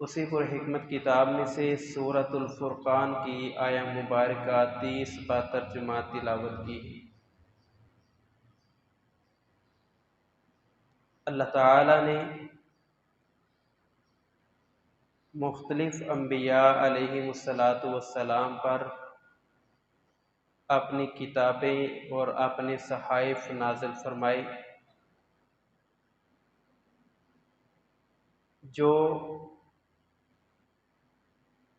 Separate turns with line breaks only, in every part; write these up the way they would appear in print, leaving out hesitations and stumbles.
اسی پر حکمت کتاب میں سے سورۃ الفرقان کی آیہ مبارکہ 30 با ترجمہ تلاوت کی۔ اللہ تعالیٰ نے مختلف انبیاء علیہم السلام پر اپنی کتابیں اور اپنے صحائف نازل فرمائے جو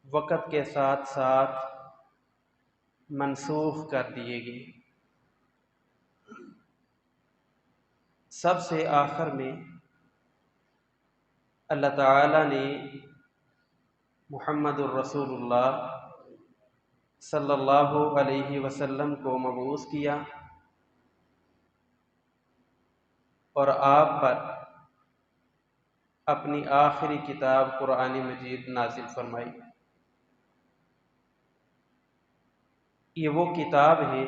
وقت کے ساتھ ساتھ منسوخ کر دیے گئے۔ سب سے آخر میں اللہ تعالیٰ نے محمد الرسول اللہ صلی اللہ علیہ وسلم کو مبعوث کیا اور آپ پر اپنی آخری کتاب قرآن مجید نازل فرمائی۔ یہ وہ کتاب ہے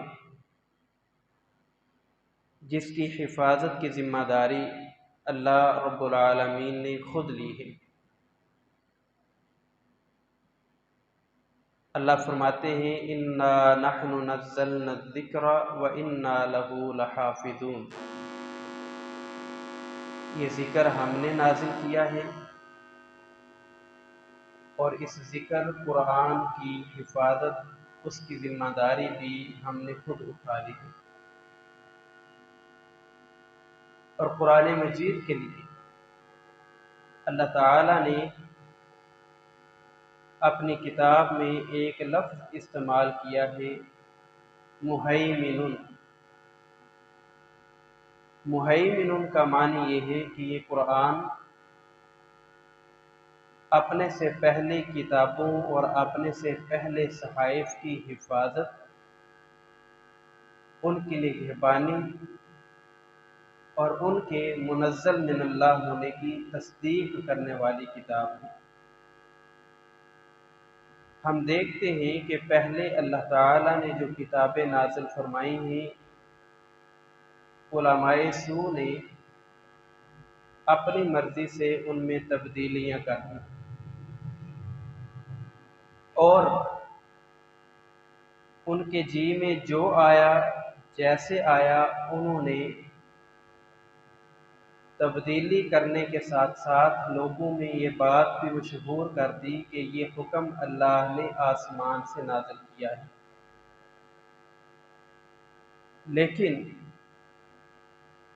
جس کی حفاظت کی ذمہ داری اللہ رب العالمین نے خود لی ہے۔ اللہ فرماتے ہیں اِنَّا نَحْنُ نَزَّلْنَا الذِّكْرَ وَإِنَّا لَهُ لَحَافِظُونَ، یہ ذکر ہم نے نازل کیا ہے اور اس ذکر قرآن کی حفاظت، اس کی ذمہ داری بھی ہم نے خود اٹھا لی ہے۔ اور قرآن مجید کے لیے اللہ تعالیٰ نے اپنی کتاب میں ایک لفظ استعمال کیا ہے، مہیمن۔ مہیمن کا معنی یہ ہے کہ یہ قرآن اپنے سے پہلے کتابوں اور اپنے سے پہلے صحائف کی حفاظت، ان کی نگہبانی اور ان کے منزل من اللہ ہونے کی تصدیق کرنے والی کتاب ہے۔ ہم دیکھتے ہیں کہ پہلے اللہ تعالیٰ نے جو کتابیں نازل فرمائی ہیں، علماء سو نے اپنی مرضی سے ان میں تبدیلیاں کر دیں اور ان کے جی میں جو آیا، جیسے آیا، انہوں نے تبدیلی کرنے کے ساتھ ساتھ لوگوں میں یہ بات بھی مشہور کر دی کہ یہ حکم اللہ نے آسمان سے نازل کیا ہے۔ لیکن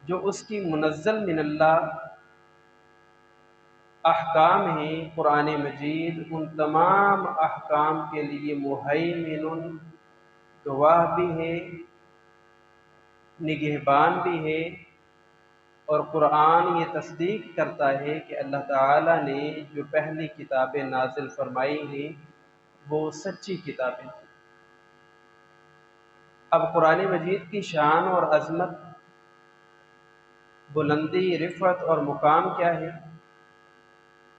جو اس کی منزل من اللہ احکام ہیں، قرآن مجید ان تمام احکام کے لیے مہیمن، گواہ بھی ہے، نگہبان بھی ہے، اور قرآن یہ تصدیق کرتا ہے کہ اللہ تعالیٰ نے جو پہلی کتابیں نازل فرمائی ہیں وہ سچی کتابیں ہیں۔ اب قرآن مجید کی شان اور عظمت، بلندی، رفعت اور مقام کیا ہے؟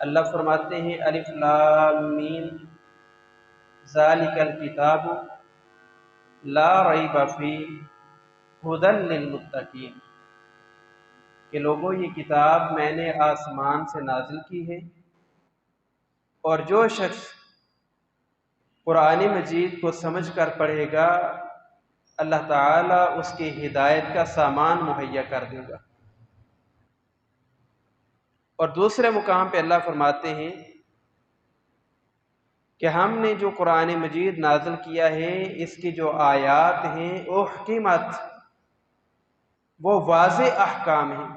اللہ فرماتے ہیں الف لام میم ذالک الکتاب لا ریب فیہ ھدی للمتقین، کہ لوگوں یہ کتاب میں نے آسمان سے نازل کی ہے، اور جو شخص قرآن مجید کو سمجھ کر پڑھے گا اللہ تعالیٰ اس کی ہدایت کا سامان مہیا کر دے گا۔ اور دوسرے مقام پہ اللہ فرماتے ہیں کہ ہم نے جو قرآن مجید نازل کیا ہے، اس کی جو آیات ہیں احکمت، وہ واضح احکام ہیں۔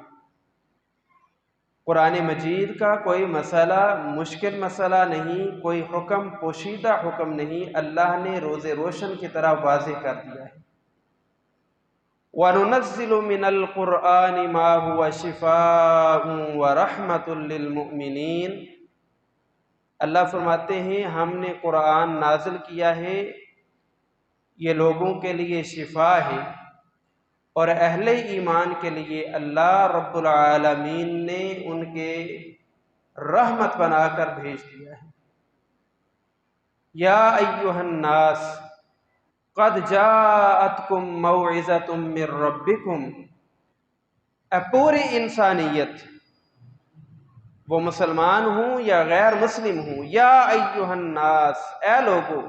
قرآن مجید کا کوئی مسئلہ مشکل مسئلہ نہیں، کوئی حکم پوشیدہ حکم نہیں، اللہ نے روز روشن کی طرح واضح کر دیا ہے۔ وَنُنَزِّلُ مِنَ الْقُرْآنِ مَا هُوَ شِفَاءٌ وَرَحْمَةٌ لِّلْمُؤْمِنِينَ، اللہ فرماتے ہیں ہم نے قرآن نازل کیا ہے، یہ لوگوں کے لیے شفا ہے اور اہل ایمان کے لیے اللہ رب العالمین نے ان کے رحمت بنا کر بھیج دیا ہے۔ یا ایھا الناس قد جاءتکم موعظۃ من ربکم، اے پوری انسانیت، وہ مسلمان ہوں یا غیر مسلم ہوں. یا ایھا الناس، اے لوگو،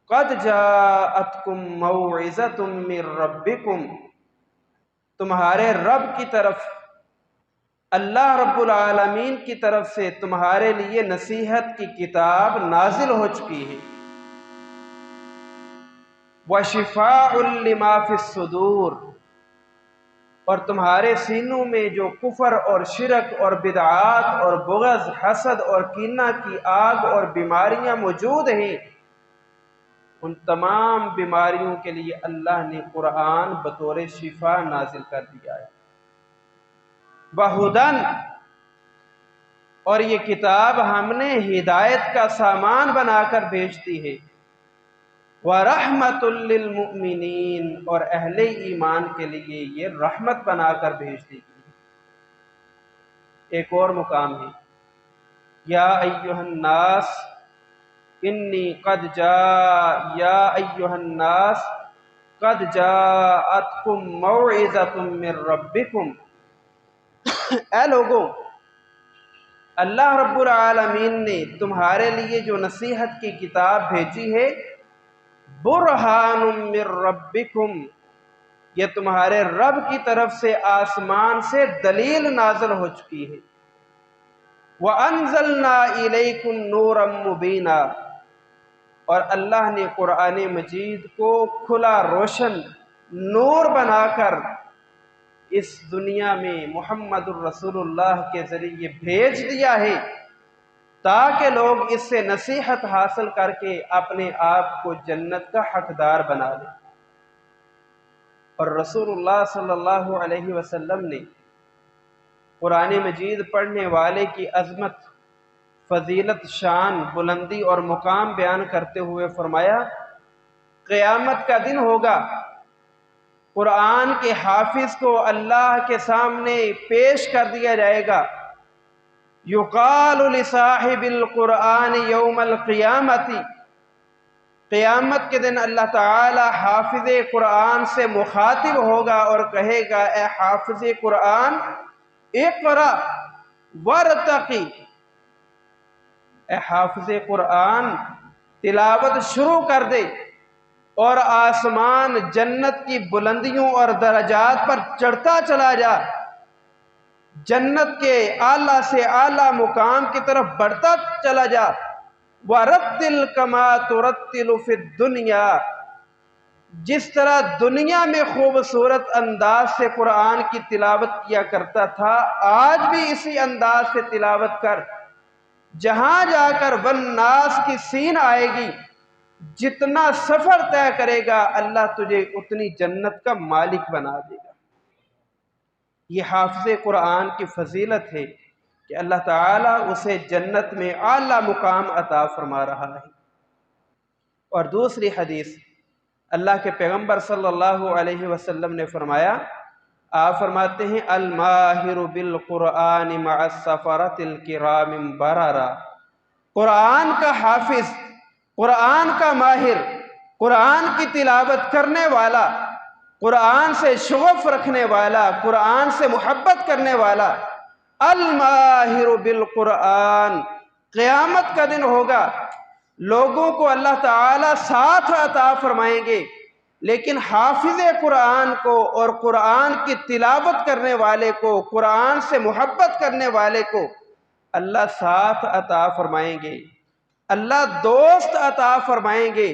قد جاءتکم موعظۃ من ربکم، تمہارے رب کی طرف، اللہ رب العالمین کی طرف سے تمہارے لیے نصیحت کی کتاب نازل ہو چکی ہے. وَشِفَاءٌ لِمَا فِي الصُّدُورِ، اور تمہارے سینوں میں جو کفر اور شرک اور بدعات اور بغض، حسد اور کینہ کی آگ اور بیماریاں موجود ہیں، ان تمام بیماریوں کے لیے اللہ نے قرآن بطور شفا نازل کر دیا ہے. وَہُدًى، اور یہ کتاب ہم نے ہدایت کا سامان بنا کر بھیج دی ہے. وَرَحْمَةٌ لِّلْمُؤْمِنِينَ، اور اہل ایمان کے لیے یہ رحمت بنا کر بھیج دی گئی. ایک اور مقام ہے، یا ایھا الناس انی قد جاءتکم موعظۃ من ربکم. اے لوگو، اللہ رب العالمین نے تمہارے لیے جو نصیحت کی کتاب بھیجی ہے، برہان من ربکم، یہ تمہارے رب کی طرف سے آسمان سے دلیل نازل ہو چکی ہے. وَأَنزَلْنَا إِلَيْكُمْ نُورًا مُبِينًا، اور اللہ نے قرآن مجید کو کھلا روشن نور بنا کر اس دنیا میں محمد الرسول اللہ کے ذریعے بھیج دیا ہے، تاکہ لوگ اس سے نصیحت حاصل کر کے اپنے آپ کو جنت کا حقدار بنا لیں. اور رسول اللہ صلی اللہ علیہ وسلم نے قرآن مجید پڑھنے والے کی عظمت، فضیلت، شان، بلندی اور مقام بیان کرتے ہوئے فرمایا، قیامت کا دن ہوگا، قرآن کے حافظ کو اللہ کے سامنے پیش کر دیا جائے گا. یقال لصاحب القرآن یوم القیامت، قیامت کے دن اللہ تعالی حافظ قرآن سے مخاطب ہوگا اور کہے گا، اے حافظ قرآن، اقرأ وارتقی، اے حافظ قرآن تلاوت شروع کر دے اور آسمان جنت کی بلندیوں اور درجات پر چڑھتا چلا جا، جنت کے اعلیٰ سے اعلیٰ مقام کی طرف بڑھتا چلا جا. وَرَتِّلْ كَمَا تُرَتِّلُ فِي الدُّنْيَا، جس طرح دنیا میں خوبصورت انداز سے قرآن کی تلاوت کیا کرتا تھا، آج بھی اسی انداز سے تلاوت کر. جہاں جا کر والناس کی سین آئے گی، جتنا سفر طے کرے گا اللہ تجھے اتنی جنت کا مالک بنا دے گا. یہ حافظ قرآن کی فضیلت ہے کہ اللہ تعالیٰ اسے جنت میں اعلیٰ مقام عطا فرما رہا ہے. اور دوسری حدیث، اللہ کے پیغمبر صلی اللہ علیہ وسلم نے فرمایا، آپ فرماتے ہیں، الماہر بالقرآن مع السفرۃ الکرام بررا، قرآن کا حافظ، قرآن کا ماہر، قرآن کی تلاوت کرنے والا، قرآن سے شغف رکھنے والا، قرآن سے محبت کرنے والا، الماہر بالقرآن، قیامت کا دن ہوگا، لوگوں کو اللہ تعالی ساتھ عطا فرمائیں گے، لیکن حافظ قرآن کو اور قرآن کی تلاوت کرنے والے کو، قرآن سے محبت کرنے والے کو اللہ ساتھ عطا فرمائیں گے، اللہ دوست عطا فرمائیں گے،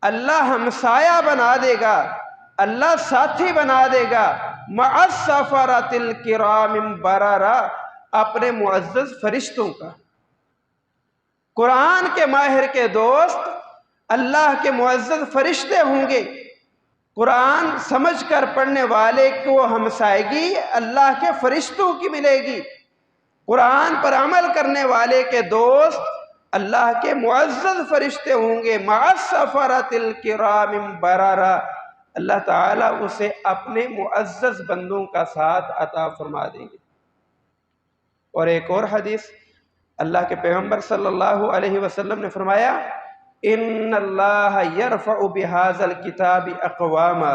اللہ ہمسایہ بنا دے گا، اللہ ساتھی بنا دے گا. مع السفرۃ الکرام بررا، اپنے معزز فرشتوں کا. قرآن کے ماہر کے دوست اللہ کے معزز فرشتے ہوں گے. قرآن سمجھ کر پڑھنے والے کو ہمسائیگی اللہ کے فرشتوں کی ملے گی. قرآن پر عمل کرنے والے کے دوست اللہ کے معزز فرشتے ہوں گے. مع السفرۃ الکرام بررا، اللہ تعالیٰ اسے اپنے معزز بندوں کا ساتھ عطا فرما دیں گے. اور ایک اور حدیث، اللہ کے پیغمبر صلی اللہ علیہ وسلم نے فرمایا، ان اللہ یرفع بہذا الکتاب اقواما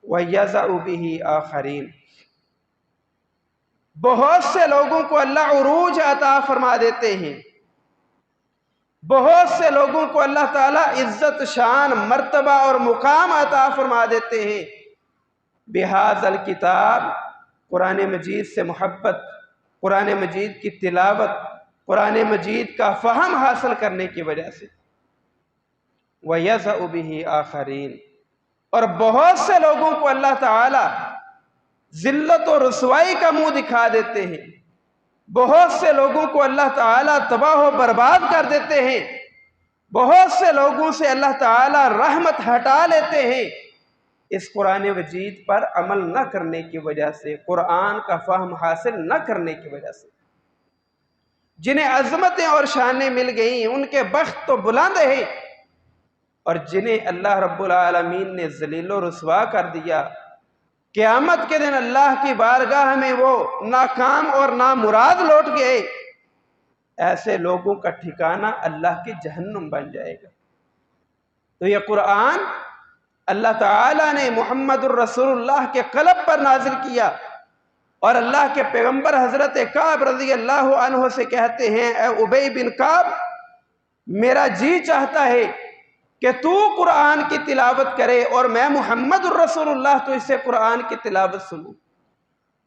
ویضع بہ آخرین، بہت سے لوگوں کو اللہ عروج عطا فرما دیتے ہیں، بہت سے لوگوں کو اللہ تعالیٰ عزت، شان، مرتبہ اور مقام عطا فرما دیتے ہیں بہذا الکتاب، قرآن مجید سے محبت، قرآن مجید کی تلاوت، قرآن مجید کا فہم حاصل کرنے کی وجہ سے۔ وَيَضَعُ بِهِ آخَرِينَ، اور بہت سے لوگوں کو اللہ تعالیٰ ذلت و رسوائی کا منہ دکھا دیتے ہیں، بہت سے لوگوں کو اللہ تعالیٰ تباہ و برباد کر دیتے ہیں، بہت سے لوگوں سے اللہ تعالیٰ رحمت ہٹا لیتے ہیں اس قرآن مجید پر عمل نہ کرنے کی وجہ سے، قرآن کا فہم حاصل نہ کرنے کی وجہ سے۔ جنہیں عظمتیں اور شانیں مل گئیں ان کے بخت تو بلند ہیں، اور جنہیں اللہ رب العالمین نے ذلیل و رسوا کر دیا، قیامت کے دن اللہ کی بارگاہ میں وہ ناکام اور نامراد لوٹ گئے، ایسے لوگوں کا ٹھکانہ اللہ کی جہنم بن جائے گا۔ تو یہ قرآن اللہ تعالیٰ نے محمد الرسول اللہ کے قلب پر نازل کیا، اور اللہ کے پیغمبر حضرت کعب رضی اللہ عنہ سے کہتے ہیں، اے ابی بن کعب، میرا جی چاہتا ہے کہ تو قرآن کی تلاوت کرے اور میں محمد الرسول اللہ تو اس سے قرآن کی تلاوت سنوں،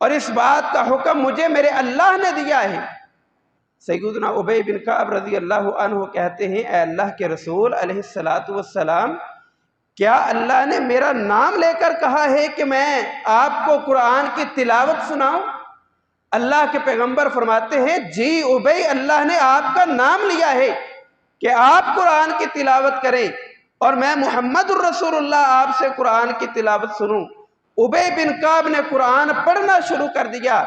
اور اس بات کا حکم مجھے میرے اللہ نے دیا ہے۔ سیدنا ابی بن کعب رضی اللہ عنہ کہتے ہیں، اے اللہ کے رسول علیہ السلام، کیا اللہ نے میرا نام لے کر کہا ہے کہ میں آپ کو قرآن کی تلاوت سناؤں؟ اللہ کے پیغمبر فرماتے ہیں، جی ابی، اللہ نے آپ کا نام لیا ہے کہ آپ قرآن کی تلاوت کریں اور میں محمد الرسول اللہ آپ سے قرآن کی تلاوت سنوں۔ ابی بن کعب نے قرآن پڑھنا شروع کر دیا،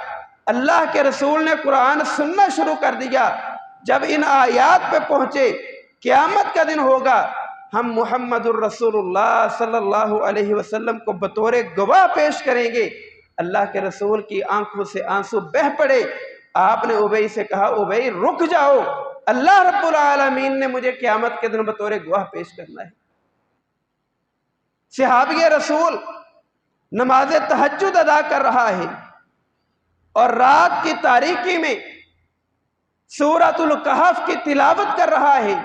اللہ کے رسول نے قرآن سننا شروع کر دیا۔ جب ان آیات پہ پہنچے، قیامت کا دن ہوگا، ہم محمد الرسول اللہ صلی اللہ علیہ وسلم کو بطور گواہ پیش کریں گے، اللہ کے رسول کی آنکھوں سے آنسو بہہ پڑے۔ آپ نے ابی سے کہا، ابی رک جاؤ، اللہ رب العالمین نے مجھے قیامت کے دن بطور گواہ پیش کرنا ہے۔ صحابی رسول نماز تہجد ادا کر رہا ہے اور رات کی تاریکی میں سورۃ الکہف کی تلاوت کر رہا ہے،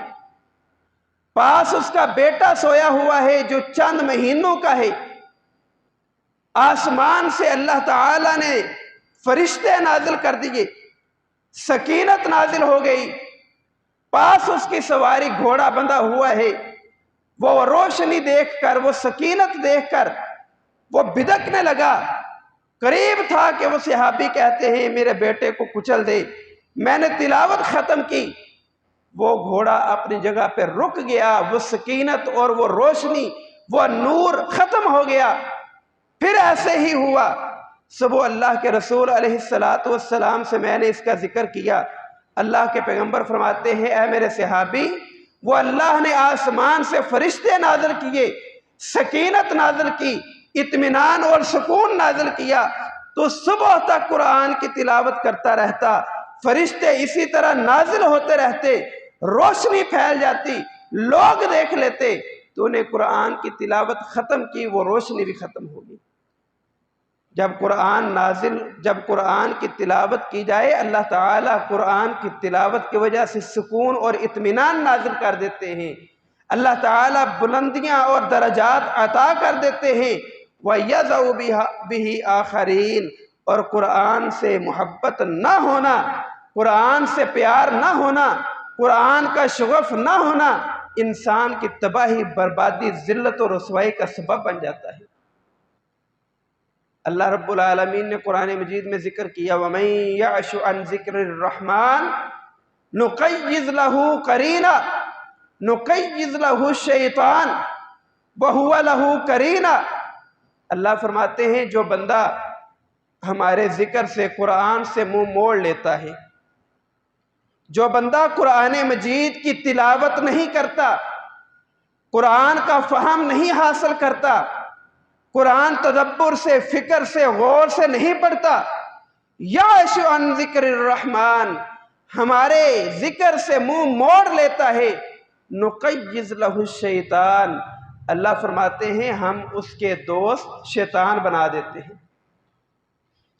پاس اس کا بیٹا سویا ہوا ہے جو چند مہینوں کا ہے۔ آسمان سے اللہ تعالیٰ نے فرشتے نازل کر دیے، سکینت نازل ہو گئی، پاس اس کی سواری گھوڑا بندھا ہوا ہے۔ وہ روشنی دیکھ کر، وہ سکینت دیکھ کر وہ بدکنے لگا، قریب تھا کہ وہ صحابی کہتے ہیں، میرے بیٹے کو کچل دے۔ میں نے تلاوت ختم کی، وہ گھوڑا اپنی جگہ پہ رک گیا، وہ سکینت اور وہ روشنی، وہ نور ختم ہو گیا۔ پھر ایسے ہی ہوا، صبح اللہ کے رسول علیہ السلام سے میں نے اس کا ذکر کیا۔ اللہ کے پیغمبر فرماتے ہیں، اے میرے صحابی، وہ اللہ نے آسمان سے فرشتے نازل کیے، سکینت نازل کی، اطمینان اور سکون نازل کیا، تو صبح تک قرآن کی تلاوت کرتا رہتا، فرشتے اسی طرح نازل ہوتے رہتے، روشنی پھیل جاتی، لوگ دیکھ لیتے، تو نے قرآن کی تلاوت ختم کی، وہ روشنی بھی ختم ہوگی۔ جب قرآن کی تلاوت کی جائے، اللہ تعالیٰ قرآن کی تلاوت کی وجہ سے سکون اور اطمینان نازل کر دیتے ہیں، اللہ تعالیٰ بلندیاں اور درجات عطا کر دیتے ہیں۔ وَيَضَعُ بِهِ آخَرِينَ، اور قرآن سے محبت نہ ہونا، قرآن سے پیار نہ ہونا، قرآن کا شغف نہ ہونا انسان کی تباہی، بربادی، ذلت و رسوائی کا سبب بن جاتا ہے۔ اللہ رب العالمین نے قرآن مجید میں ذکر کیا، وَمَن يَعْشُ عَن ذِكْرِ الرَّحْمَنِ نُقَيِّضْ لَهُ قَرِينًا نُقَيِّضْ لَهُ الشَّيْطَانَ وَهُوَ لَهُ قَرِينًا۔ اللہ فرماتے ہیں، جو بندہ ہمارے ذکر سے، قرآن سے منہ موڑ لیتا ہے، جو بندہ قرآن مجید کی تلاوت نہیں کرتا، قرآن کا فہم نہیں حاصل کرتا، قرآن تدبر سے، فکر سے، غور سے نہیں پڑھتا، یعش عن ذکر الرحمن، ہمارے ذکر سے منہ موڑ لیتا ہے، نقیض لہ الشیطان، اللہ فرماتے ہیں ہم اس کے دوست شیطان بنا دیتے ہیں۔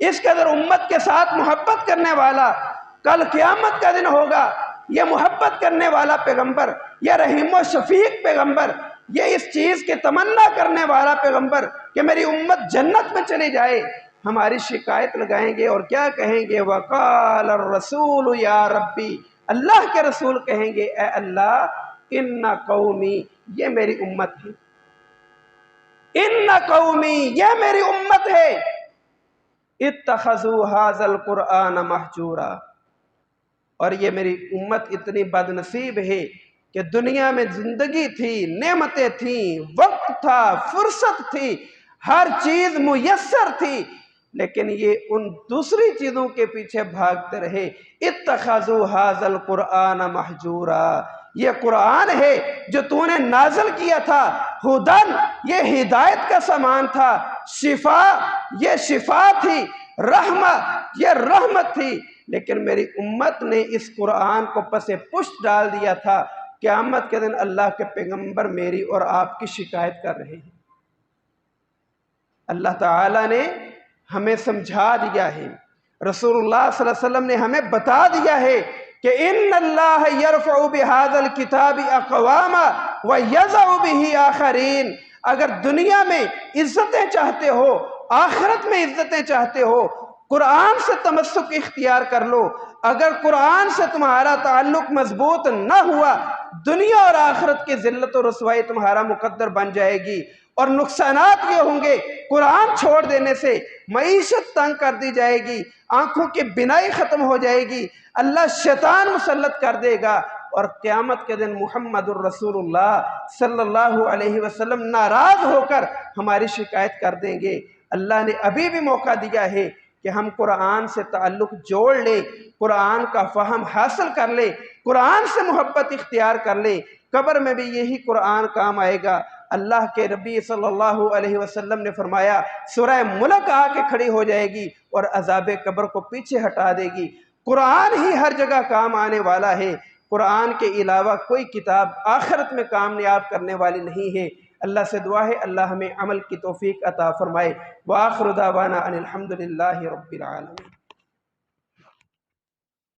اس قدر امت کے ساتھ محبت کرنے والا کل قیامت کا دن ہوگا، یہ محبت کرنے والا پیغمبر، یہ رحیم و شفیق پیغمبر، یہ اس چیز کی تمنا کرنے والا پیغمبر کہ میری امت جنت میں چلی جائے، ہماری شکایت لگائیں گے اور کیا کہیں گے؟ وقال الرسول یا ربی، اللہ کے رسول کہیں گے اے اللہ ان قومی، یہ میری امت ہے، ان قومی، یہ میری امت ہے، اتخذوا ھذا القرآن مہجورا، اور یہ میری امت اتنی بد نصیب ہے کہ دنیا میں زندگی تھی، نعمتیں تھیں، وقت تھا، فرصت تھی، ہر چیز میسر تھی، لیکن یہ ان دوسری چیزوں کے پیچھے بھاگتے رہے۔ اتخذوا ھذا القرآن مہجورا، یہ قرآن ہے جو تو نے نازل کیا تھا، ہدن، یہ ہدایت کا سامان تھا، شفا، یہ شفا تھی، رحمت، یہ رحمت تھی، لیکن میری امت نے اس قرآن کو پس پشت ڈال دیا تھا۔ قیامت کے دن اللہ کے پیغمبر میری اور آپ کی شکایت کر رہے ہیں۔ اللہ تعالیٰ نے ہمیں سمجھا دیا ہے، رسول اللہ صلی اللہ علیہ وسلم نے ہمیں بتا دیا ہے کہ ان اللہ یرفع بہذا الکتاب اقواما ویضع بہ آخرین، اگر دنیا میں عزتیں چاہتے ہو، آخرت میں عزتیں چاہتے ہو، قرآن سے تمسک اختیار کر لو۔ اگر قرآن سے تمہارا تعلق مضبوط نہ ہوا، دنیا اور آخرت کی ذلت و رسوائی تمہارا مقدر بن جائے گی، اور نقصانات یہ ہوں گے قرآن چھوڑ دینے سے، معیشت تنگ کر دی جائے گی، آنکھوں کی بینائی ختم ہو جائے گی، اللہ شیطان مسلط کر دے گا، اور قیامت کے دن محمد الرسول اللہ صلی اللہ علیہ وسلم ناراض ہو کر ہماری شکایت کر دیں گے۔ اللہ نے ابھی بھی موقع دیا ہے کہ ہم قرآن سے تعلق جوڑ لیں، قرآن کا فہم حاصل کر لیں، قرآن سے محبت اختیار کر لیں، قبر میں بھی یہی قرآن کام آئے گا۔ اللہ کے نبی صلی اللہ علیہ وسلم نے فرمایا سورہ ملک آ کے کھڑی ہو جائے گی اور عذاب قبر کو پیچھے ہٹا دے گی۔ قرآن ہی ہر جگہ کام آنے والا ہے، قرآن کے علاوہ کوئی کتاب آخرت میں کامیاب کرنے والی نہیں ہے۔ اللہ سے دعا ہے اللہ ہمیں عمل کی توفیق عطا فرمائے۔ وآخر دعوانا ان الحمد للہ رب العالمین۔